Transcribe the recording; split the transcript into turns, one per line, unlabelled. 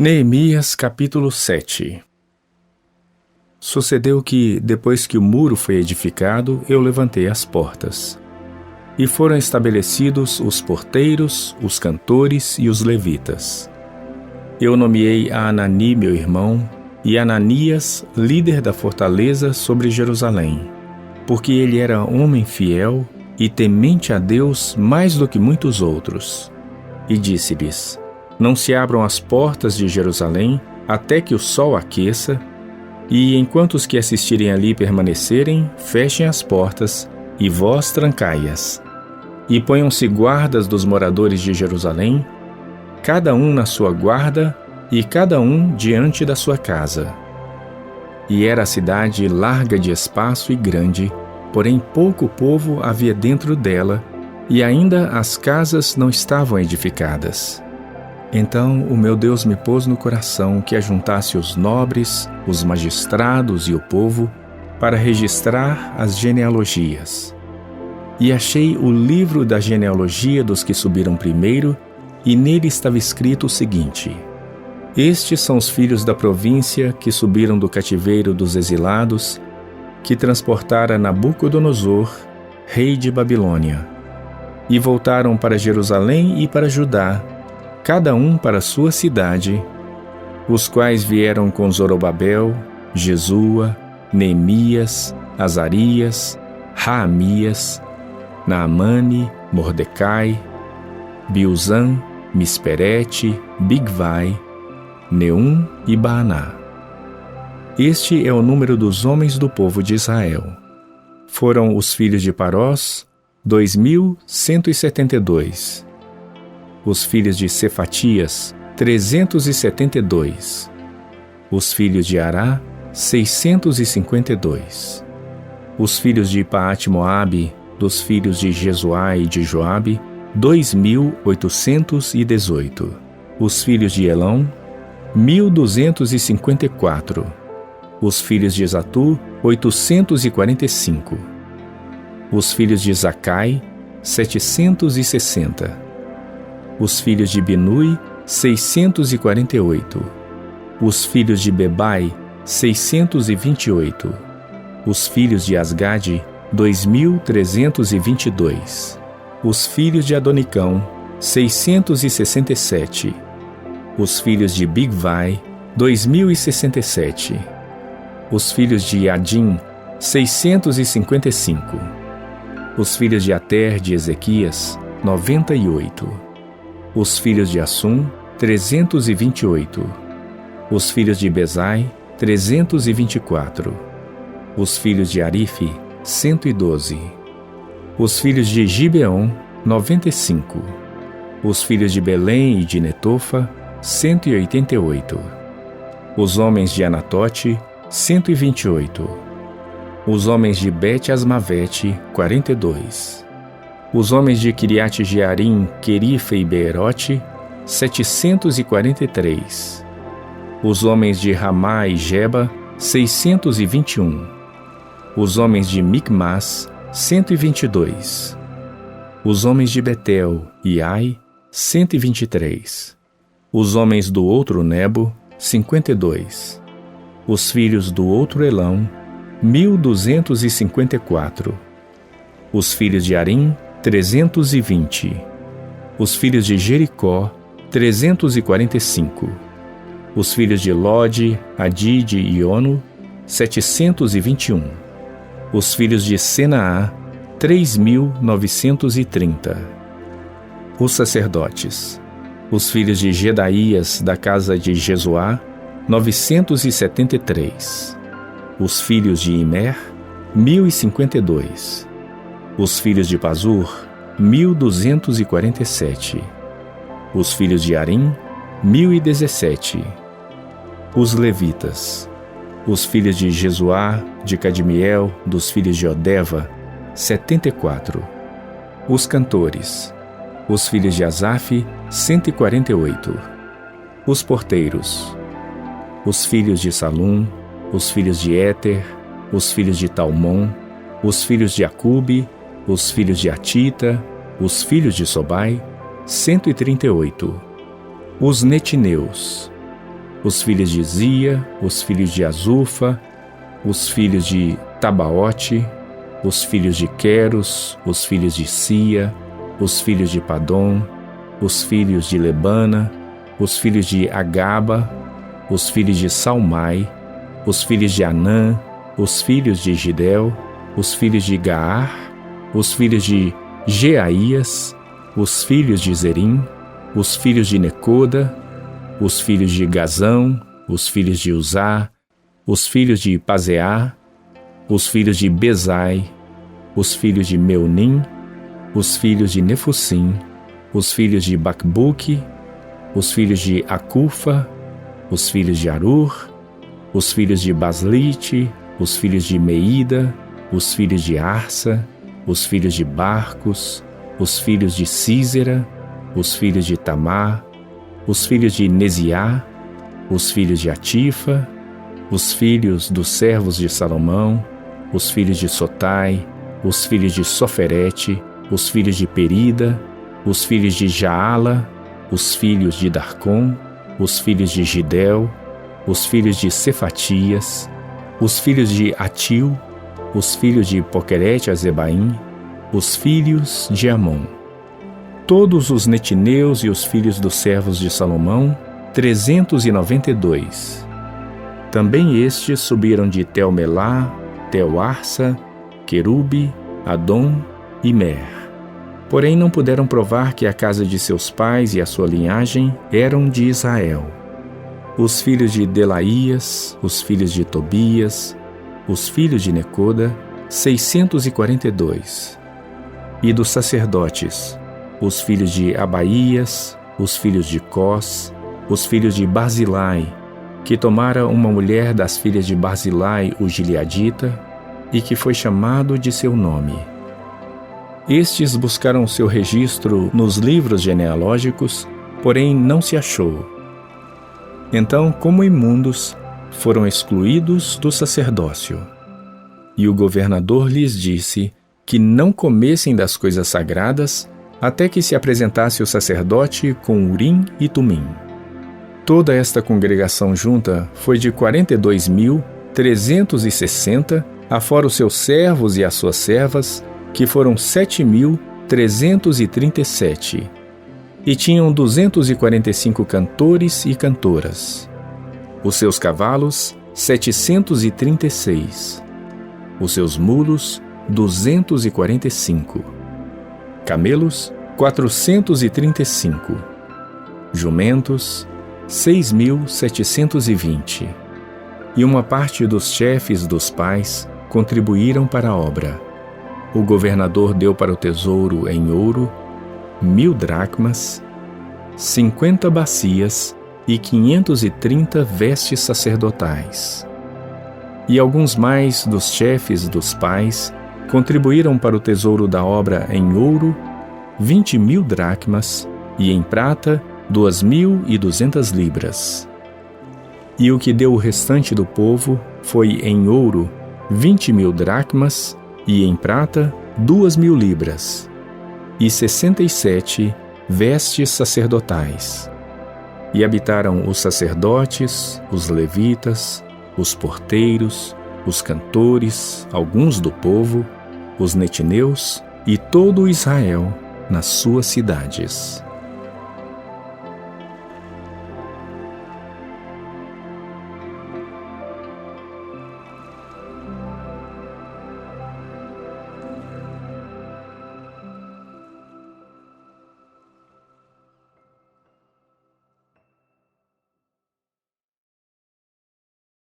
Neemias capítulo 7. Sucedeu que, depois que o muro foi edificado, eu levantei as portas. E foram estabelecidos os porteiros, os cantores e os levitas. Eu nomeei a Anani, meu irmão, e Ananias, líder da fortaleza sobre Jerusalém, porque ele era homem fiel e temente a Deus mais do que muitos outros. E disse-lhes: não se abram as portas de Jerusalém até que o sol aqueça, e enquanto os que assistirem ali permanecerem, fechem as portas, e vós trancai-as. E ponham-se guardas dos moradores de Jerusalém, cada um na sua guarda, e cada um diante da sua casa. E era a cidade larga de espaço e grande, porém pouco povo havia dentro dela, e ainda as casas não estavam edificadas. Então o meu Deus me pôs no coração que ajuntasse os nobres, os magistrados e o povo para registrar as genealogias. E achei o livro da genealogia dos que subiram primeiro, e nele estava escrito o seguinte: estes são os filhos da província que subiram do cativeiro dos exilados, que transportara Nabucodonosor, rei de Babilônia, e voltaram para Jerusalém e para Judá, cada um para sua cidade, os quais vieram com Zorobabel, Jesua, Neemias, Azarias, Raamias, Naamane, Mordecai, Bilzan, Misperete, Bigvai, Neum e Baaná. Este é o número dos homens do povo de Israel. Foram os filhos de Parós, 2.172. Os filhos de Cefatias, 372. Os filhos de Ará, 652. Os filhos de Paate-Moabe, dos filhos de Jesuá e de Joabe, 2.818. Os filhos de Elão, 1.254. Os filhos de Zatu, 845. Os filhos de Zacai, 760. Os filhos de Binui, 648. Os filhos de Bebai, 628. Os filhos de Asgade, 2.322. Os filhos de Adonicão, 667. Os filhos de Bigvai, 2.067. Os filhos de Adim, 655. Os filhos de Ater de Ezequias, 98. Os filhos de Assum, 328. Os filhos de Bezai, 324. Os filhos de Arife, 112. Os filhos de Gibeon, 95. Os filhos de Belém e de Netofa, 188. Os homens de Anatote, 128. Os homens de Bet-Asmavete, 42. Os homens de Quiriate-Jearim, Querife e Beerote, 743. Os homens de Ramá e Geba, 621. Os homens de Micmas, 122. Os homens de Betel e Ai, 123. Os homens do outro Nebo, 52. Os filhos do outro Elão, 1.254. Os filhos de Arim, 320. Os filhos de Jericó, 345. Os filhos de Lode, Adide e Ono, 721. Os filhos de Senaá, 3.930. Os sacerdotes. Os filhos de Gedaías, da casa de Jesuá, 973. Os filhos de Imer, 1.052. Os filhos de Pazur, 1.247. Os filhos de Arim, 1.017. Os levitas. Os filhos de Jesuá, de Cadmiel, dos filhos de Odeva, 74. Os cantores. Os filhos de Asaf, 148. Os porteiros. Os filhos de Salum, os filhos de Éter, os filhos de Talmon, os filhos de Acube, os filhos de Atita, os filhos de Sobai, 138. Os netineus. os filhos de Zia, os filhos de Azufa, os filhos de Tabaote, os filhos de Queros, os filhos de Sia, os filhos de Padom, os filhos de Lebana, os filhos de Agaba, os filhos de Salmai, os filhos de Anã, os filhos de Gidel, os filhos de Gaar, os filhos de Jeaías, os filhos de Zerim, os filhos de Necoda, os filhos de Gazão, os filhos de Uzá, os filhos de Paseá, os filhos de Bezai, os filhos de Meunim, os filhos de Nefusim, os filhos de Bacbuque, os filhos de Acufa, os filhos de Arur, os filhos de Baslite, os filhos de Meida, os filhos de Arsa, os filhos de Barcos, os filhos de Císera, os filhos de Tamar, os filhos de Neziá, os filhos de Atifa, os filhos dos servos de Salomão, os filhos de Sotai, os filhos de Soferete, os filhos de Perida, os filhos de Jaala, os filhos de Darcom, os filhos de Gidel, os filhos de Cefatias, os filhos de Atil, os filhos de Poquerete-Azebaim, os filhos de Amon. Todos os netineus e os filhos dos servos de Salomão, 392. Também estes subiram de Tel-Melá, Tel-Arsa, Querube, Adom e Mer. Porém não puderam provar que a casa de seus pais e a sua linhagem eram de Israel. Os filhos de Delaías, os filhos de Tobias, os filhos de Necoda, 642. E dos sacerdotes, os filhos de Abaías, os filhos de Cós, os filhos de Barzilai, que tomara uma mulher das filhas de Barzilai, o gileadita, e que foi chamado de seu nome. Estes buscaram seu registro nos livros genealógicos, porém não se achou. Então, como imundos, foram excluídos do sacerdócio. E o governador lhes disse que não comessem das coisas sagradas até que se apresentasse o sacerdote com Urim e Tumim. Toda esta congregação junta foi de 42.360, afora os seus servos e as suas servas, que foram 7.337. E tinham 245 cantores e cantoras. Os seus cavalos, 736. Os seus mulos, 245. Camelos, 435. Jumentos, 6.720. E uma parte dos chefes dos pais contribuíram para a obra. O governador deu para o tesouro em ouro 1.000 dracmas, 50 bacias e 530 vestes sacerdotais. E alguns mais dos chefes dos pais contribuíram para o tesouro da obra em ouro 20.000 dracmas e em prata 2.200 libras. E o que deu o restante do povo foi em ouro 20.000 dracmas e em prata 2.000 libras e 67 vestes sacerdotais. E habitaram os sacerdotes, os levitas, os porteiros, os cantores, alguns do povo, os netineus e todo Israel nas suas cidades.